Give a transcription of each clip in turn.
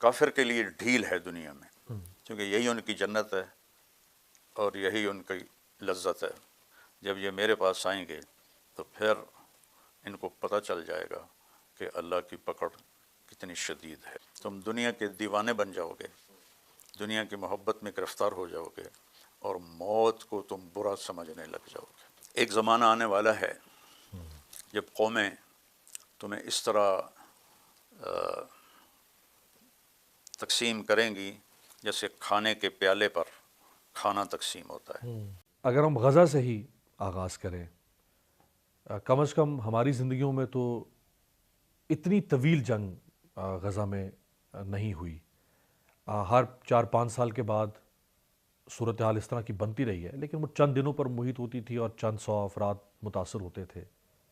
کافر کے لیے ڈھیل ہے دنیا میں، کیونکہ یہی ان کی جنت ہے اور یہی ان کی لذت ہے۔ جب یہ میرے پاس آئیں گے تو پھر ان کو پتہ چل جائے گا کہ اللہ کی پکڑ کتنی شدید ہے۔ تم دنیا کے دیوانے بن جاؤ گے، دنیا کی محبت میں گرفتار ہو جاؤ گے اور موت کو تم برا سمجھنے لگ جاؤ گے۔ ایک زمانہ آنے والا ہے جب قومیں تمہیں اس طرح تقسیم کریں گی جیسے کھانے کے پیالے پر کھانا تقسیم ہوتا ہے۔ اگر ہم غزہ سے ہی آغاز کریں، کم از کم ہماری زندگیوں میں تو اتنی طویل جنگ غزہ میں نہیں ہوئی۔ ہر 4-5 سال کے بعد صورتحال اس طرح کی بنتی رہی ہے، لیکن وہ چند دنوں پر محیط ہوتی تھی اور چند سو افراد متاثر ہوتے تھے۔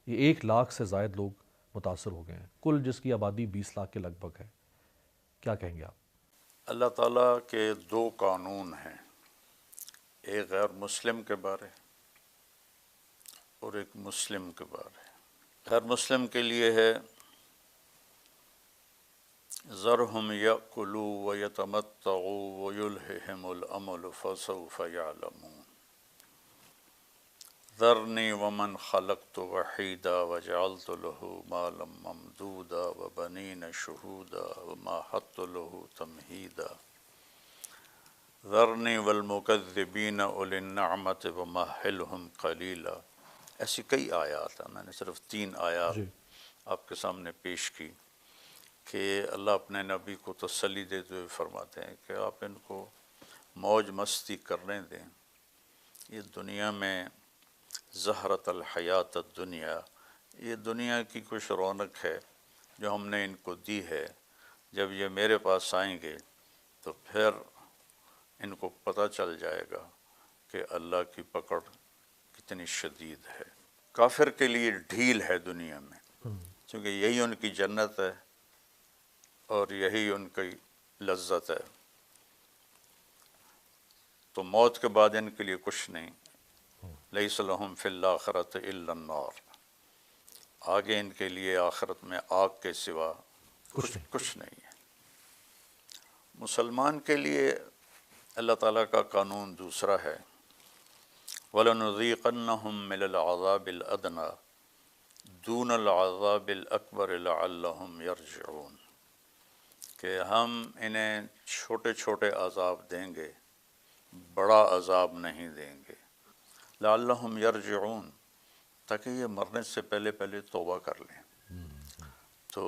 یہ 1 لاکھ سے زائد لوگ متاثر ہو گئے ہیں، کل جس کی آبادی 20 لاکھ کے لگ بھگ ہے۔ کیا کہیں گے آپ؟ اللہ تعالیٰ کے 2 قانون ہیں، ایک غیر مسلم کے بارے اور ایک مسلم کے بارے۔ غیر مسلم کے لیے ہے ذرہم یأکلوا ویتمتعوا ویلہہم الامل فسوف یعلمون ذرنی ومن خلقت وحیدا وجعلت له مالا ممدودا وبنین شہودا ومہدت له تمہیدا ذرنی والمکذبین اولی النعمت ومہلہم قلیلا۔ ایسی کئی آیات ہیں، میں نے صرف 3 آیات آپ کے سامنے پیش کی کہ اللہ اپنے نبی کو تسلی دیتے ہوئے فرماتے ہیں کہ آپ ان کو موج مستی کرنے دیں، یہ دنیا میں زہرت الحیات الدنیا، یہ دنیا کی کچھ رونق ہے جو ہم نے ان کو دی ہے، جب یہ میرے پاس آئیں گے تو پھر ان کو پتہ چل جائے گا کہ اللہ کی پکڑ کتنی شدید ہے۔ کافر کے لیے ڈھیل ہے دنیا میں، کیونکہ یہی ان کی جنت ہے اور یہی ان کی لذت ہے، تو موت کے بعد ان کے لیے کچھ نہیں۔ لیس لہم فی الآخرۃ الا النار، آگے ان کے لیے آخرت میں آگ کے سوا کچھ نہیں ہے۔ مسلمان کے لیے اللہ تعالیٰ کا قانون دوسرا ہے، وَلَنُذِيقَنَّهُم مِّنَ الْعَذَابِ الْأَدْنَىٰ دُونَ الْعَذَابِ الْأَكْبَرِ لَعَلَّهُمْ يَرْجِعُونَ، کہ ہم انہیں چھوٹے چھوٹے عذاب دیں گے، بڑا عذاب نہیں دیں گے، لعلہم یرجعون، تاکہ یہ مرنے سے پہلے پہلے توبہ کر لیں۔ تو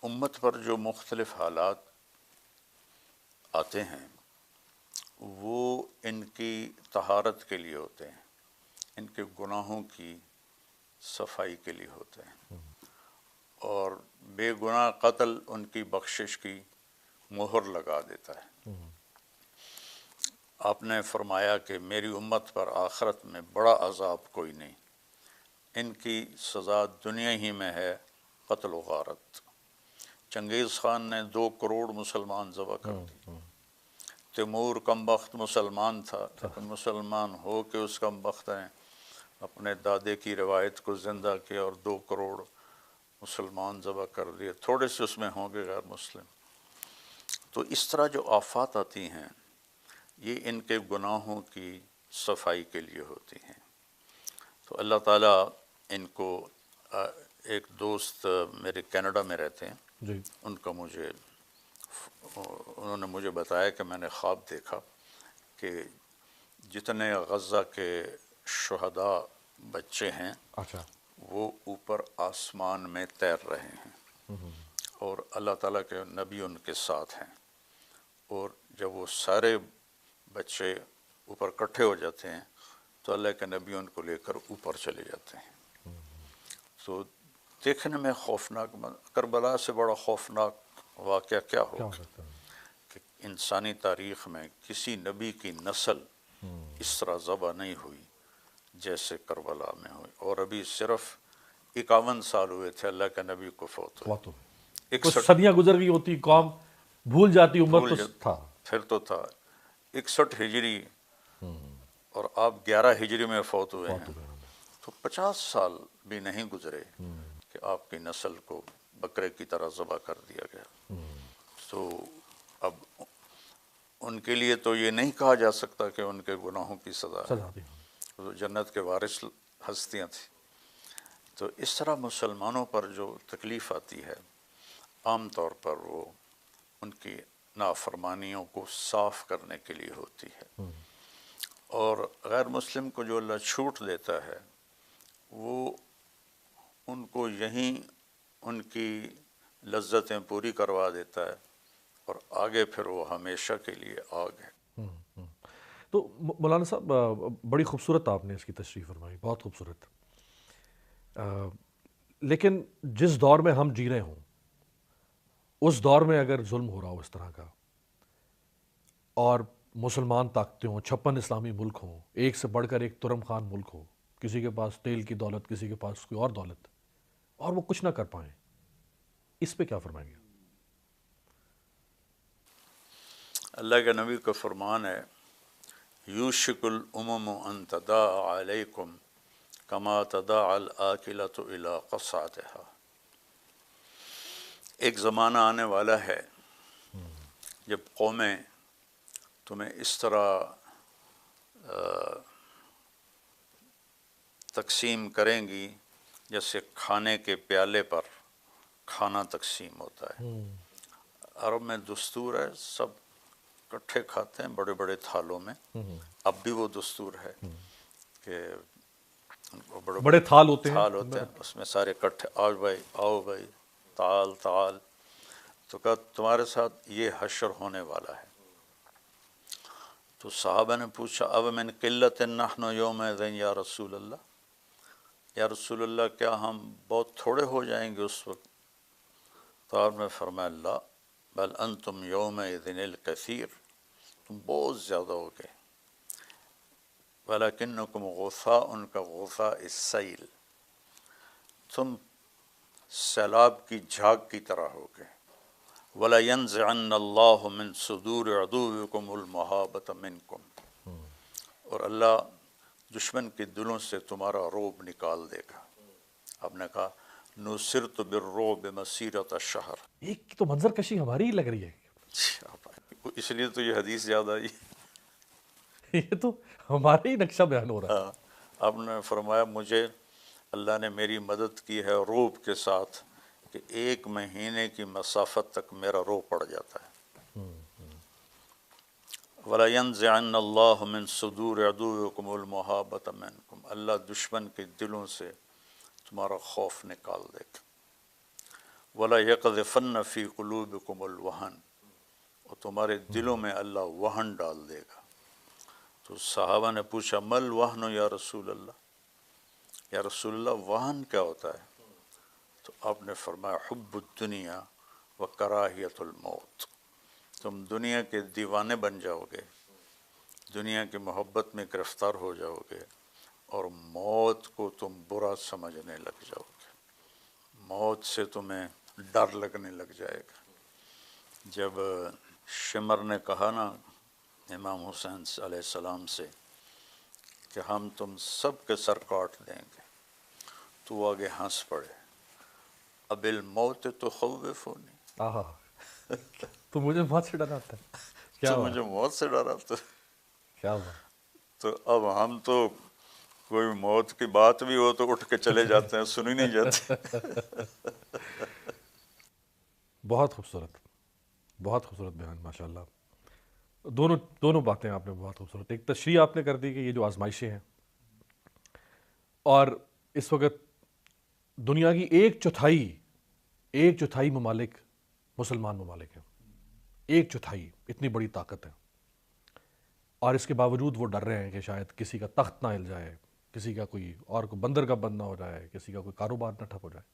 امت پر جو مختلف حالات آتے ہیں وہ ان کی طہارت کے لیے ہوتے ہیں، ان کے گناہوں کی صفائی کے لیے ہوتے ہیں، اور بے گناہ قتل ان کی بخشش کی مہر لگا دیتا ہے۔ آپ نے فرمایا کہ میری امت پر آخرت میں بڑا عذاب کوئی نہیں، ان کی سزا دنیا ہی میں ہے قتل و غارت۔ چنگیز خان نے 2 کروڑ مسلمان ذبح کر دی، تیمور کم بخت مسلمان تھا لیکن مسلمان ہو کے اس کم بخت نے اپنے دادے کی روایت کو زندہ کیا اور 2 کروڑ مسلمان ذبح کر دیے، تھوڑے سے اس میں ہوں گے غیر مسلم۔ تو اس طرح جو آفات آتی ہیں یہ ان کے گناہوں کی صفائی کے لیے ہوتی ہیں۔ تو اللہ تعالیٰ ان کو، ایک دوست میرے کینیڈا میں رہتے ہیں، ان کا انہوں نے مجھے بتایا کہ میں نے خواب دیکھا کہ جتنے غزہ کے شہداء بچے ہیں وہ اوپر آسمان میں تیر رہے ہیں اور اللہ تعالیٰ کے نبی ان کے ساتھ ہیں، اور جب وہ سارے بچے اوپر کٹھے ہو جاتے ہیں تو اللہ کے نبی ان کو لے کر اوپر چلے جاتے ہیں۔ تو دیکھنے میں خوفناک، کربلا سے بڑا خوفناک واقعہ کیا ہوگا کہ انسانی تاریخ میں کسی نبی کی نسل اس طرح ذبح نہیں ہوئی جیسے کربلا میں ہوئی، اور ابھی صرف 51 سال ہوئے تھے اللہ کے نبی کو فوت ہوئے، کچھ صدیاں گزر گئی ہوتی، قوم بھول جاتی، عمر تو تھا، پھر تو تھا 61 ہجری اور آپ 11 ہجری میں فوت ہوئے ہیں، تو 50 سال بھی نہیں گزرے کہ آپ کی نسل کو بکرے کی طرح ذبح کر دیا گیا۔ ان کے لیے تو یہ نہیں کہا جا سکتا کہ ان کے گناہوں کی سزا ہے، سزا دی. وہ جنت کے وارث ہستیاں تھیں. تو اس طرح مسلمانوں پر جو تکلیف آتی ہے عام طور پر وہ ان کی نافرمانیوں کو صاف کرنے کے لیے ہوتی ہے، اور غیر مسلم کو جو اللہ چھوٹ دیتا ہے وہ ان کو یہیں ان کی لذتیں پوری کروا دیتا ہے، اور آگے پھر وہ ہمیشہ کے لیے آگ ہے. تو مولانا صاحب بڑی خوبصورت آپ نے اس کی تشریح فرمائی، بہت خوبصورت. لیکن جس دور میں ہم جی رہے ہوں اس دور میں اگر ظلم ہو رہا ہو اس طرح کا، اور مسلمان طاقتیں ہوں، 56 اسلامی ملک ہوں، ایک سے بڑھ کر ایک ترم خان ملک ہو، کسی کے پاس تیل کی دولت، کسی کے پاس کوئی اور دولت، اور وہ کچھ نہ کر پائیں، اس پہ کیا فرمائیں گے؟ اللہ کے نبی کا فرمان ہے یوشک الامم ان تداعى علیکم کما تداعى الآکلۃ الی قصعتها. ایک زمانہ آنے والا ہے جب قومیں تمہیں اس طرح تقسیم کریں گی جیسے کھانے کے پیالے پر کھانا تقسیم ہوتا ہے. عرب میں دستور ہے سب کٹھے کھاتے ہیں بڑے بڑے تھالوں میں، اب بھی وہ دستور ہے کہ ان کو بڑے تھال ہوتے ہیں اس میں سارے کٹھے، آؤ بھائی آؤ بھائی، تعال تعال. تو کہا تمہارے ساتھ یہ حشر ہونے والا ہے. تو صحابہ نے پوچھا اب من قلت نحن یومئذ یا رسول اللہ، یا رسول اللہ کیا ہم بہت تھوڑے ہو جائیں گے اس وقت؟ تو آپ نے فرمایا لا بل انتم یومئذ الکثیر، تم بہت زیادہ ہو گئے. ولکنکم غثاء کغثاء السیل، تم سیلاب کی جھاگ کی طرح ہو گئے. وَلَيَنزِعَنَّ اللَّهُ مِن صُدُورِ عَدُوِّكُمُ الْمَهَابَةَ مِنْكُمْ، اور اللہ دشمن کے دلوں سے تمہارا رعب نکال دے گا. آپ نے کہا نُصِرْتُ بِالرُّعْبِ مَسِيرَةَ الشَّهْرِ. ایک تو منظر کشی ہماری ہی لگ رہی ہے، اس لیے تو یہ حدیث یاد آئی. یہ تو ہمارے ہی نقشہ بیان ہو رہا ہے. آپ نے فرمایا مجھے اللہ نے میری مدد کی ہے رعب کے ساتھ کہ 1 مہینے کی مسافت تک میرا رو پڑ جاتا ہے. وَلَيَنزِعَنَّ اللَّهُ مِن صُدُورِ عَدُوِّكُمُ الْمَهَابَةَ مِنْكُمْ، اللہ دشمن کے دلوں سے تمہارا خوف نکال دے گا. وَلَيَقْذِفَنَّ فِي قُلُوبِكُمُ الْوَهْنَ، اور تمہارے دلوں میں اللہ وہن ڈال دے گا. تو صحابہ نے پوچھا مل وہن یا رسول اللہ، یا رسول اللہ وہن کیا ہوتا ہے؟ تو آپ نے فرمایا حب الدنیا و کراہیت الموت، تم دنیا کے دیوانے بن جاؤ گے، دنیا کی محبت میں گرفتار ہو جاؤ گے، اور موت کو تم برا سمجھنے لگ جاؤ گے، موت سے تمہیں ڈر لگنے لگ جائے گا. جب شمر نے کہا نا امام حسین علیہ السلام سے کہ ہم تم سب کے سر کاٹ دیں گے، تو وہ آگے ہنس پڑے. اب الموت تخوفنی، آہا تو مجھے موت سے ڈر آتا ہے. کیا تو مجھے موت سے ڈر آتا ہے. کیا ہوا؟ تو اب ہم تو کوئی موت کی بات بھی ہو تو اٹھ کے چلے جاتے ہیں، سنی نہیں جاتی. بہت خوبصورت، بہت خوبصورت بیان ماشاء اللہ. دونوں باتیں آپ نے بہت خوبصورت، ایک تشریح آپ نے کر دی کہ یہ جو آزمائشیں ہیں، اور اس وقت دنیا کی 1/4 ممالک مسلمان ممالک ہیں، 1/4 اتنی بڑی طاقت ہے، اور اس کے باوجود وہ ڈر رہے ہیں کہ شاید کسی کا تخت نہ ہل جائے، کسی کا کوئی اور کو بندرگاہ بند نہ ہو جائے، کسی کا کوئی کاروبار نہ ٹھپ ہو جائے.